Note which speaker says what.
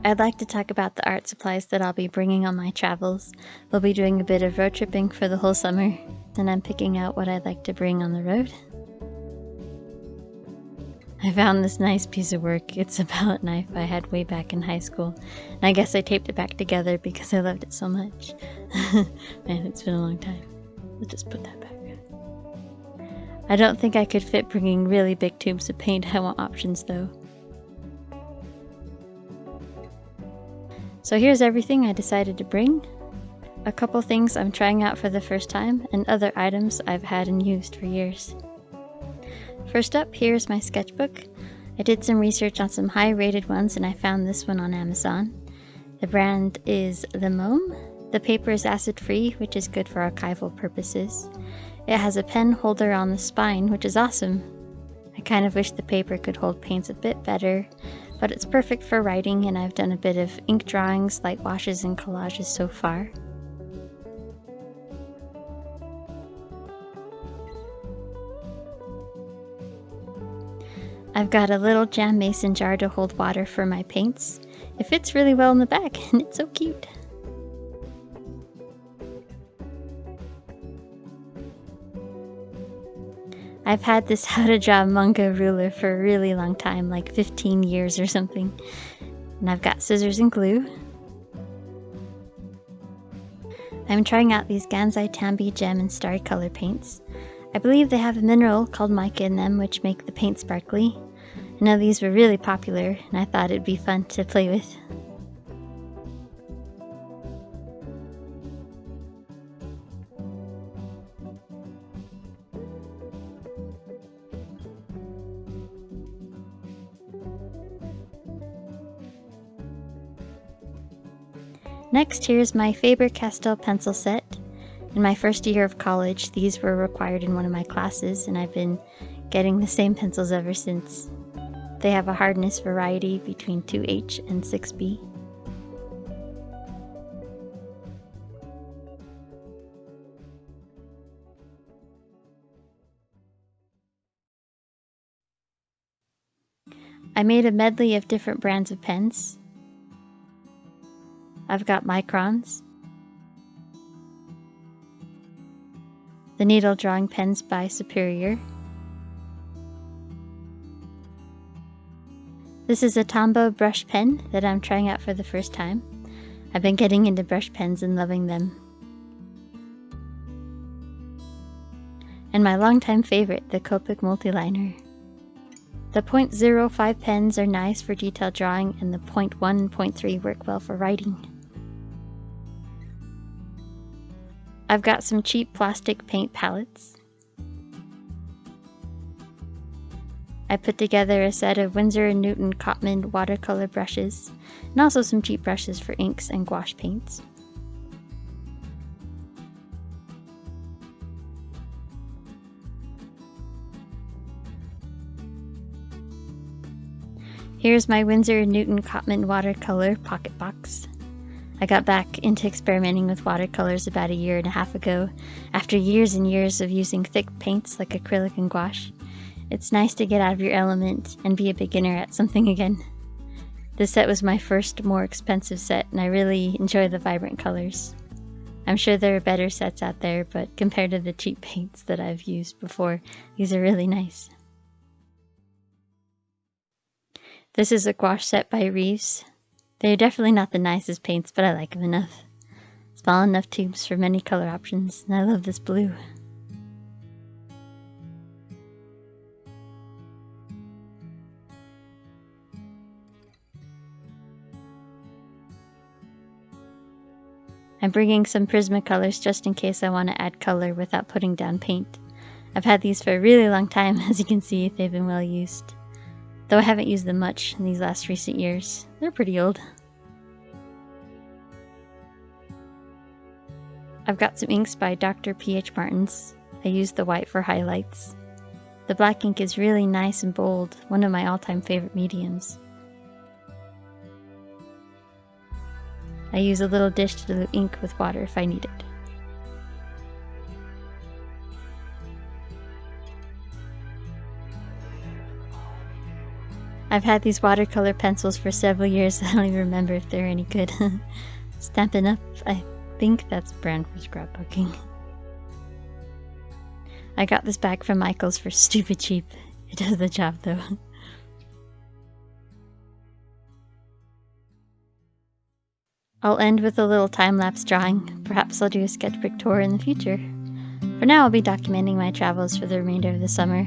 Speaker 1: I'd like to talk about the art supplies that I'll be bringing on my travels. We'll be doing a bit of road tripping for the whole summer, and I'm picking out what I'd like to bring on the road. I found this nice piece of work. It's a palette knife I had way back in high school, and I guess I taped it back together because I loved it so much. Man, it's been a long time. Let's just put that back. I don't think I could fit bringing really big tubes of paint. I want options though. So here's everything I decided to bring. A couple things I'm trying out for the first time, and other items I've had and used for years. First up, here's my sketchbook. I did some research on some high-rated ones and I found this one on Amazon. The brand is The Mome. The paper is acid-free, which is good for archival purposes. It has a pen holder on the spine, which is awesome. I kind of wish the paper could hold paints a bit better, but it's perfect for writing, and I've done a bit of ink drawings, light washes, and collages so far. I've got a little jam mason jar to hold water for my paints. It fits really well in the back, and it's so cute. I've had this how to draw manga ruler for a really long time, like 15 years or something. And I've got scissors and glue. I'm trying out these Gansai Tambi Gem and Starry Color paints. I believe they have a mineral called mica in them, which make the paint sparkly. I know these were really popular, and I thought it'd be fun to play with. Next, here's my Faber-Castell pencil set. In my first year of college, these were required in one of my classes, and I've been getting the same pencils ever since. They have a hardness variety between 2H and 6B. I made a medley of different brands of pens. I've got microns, the needle drawing pens by Superior. This is a Tombow brush pen that I'm trying out for the first time. I've been getting into brush pens and loving them. And my longtime favorite, the Copic Multiliner. The .05 pens are nice for detailed drawing, and the .1 and .3 work well for writing. I've got some cheap plastic paint palettes. I put together a set of Winsor & Newton Cotman watercolor brushes, and also some cheap brushes for inks and gouache paints. Here's my Winsor & Newton Cotman watercolor pocket box. I got back into experimenting with watercolors about a year and a half ago, after years and years of using thick paints like acrylic and gouache. It's nice to get out of your element and be a beginner at something again. This set was my first, more expensive set, and I really enjoy the vibrant colors. I'm sure there are better sets out there, but compared to the cheap paints that I've used before, these are really nice. This is a gouache set by Reeves. They're definitely not the nicest paints, but I like them enough. Small enough tubes for many color options, and I love this blue. I'm bringing some Prismacolors just in case I want to add color without putting down paint. I've had these for a really long time, as you can see, they've been well used. Though I haven't used them much in these last recent years. They're pretty old. I've got some inks by Dr. P.H. Martins. I used the white for highlights. The black ink is really nice and bold, one of my all-time favorite mediums. I use a little dish to dilute ink with water if I need it. I've had these watercolor pencils for several years. I don't even remember if they're any good. Stampin' Up! I think that's brand for scrapbooking. I got this bag from Michael's for stupid cheap. It does the job though. I'll end with a little time-lapse drawing. Perhaps I'll do a sketchbook tour in the future. For now, I'll be documenting my travels for the remainder of the summer.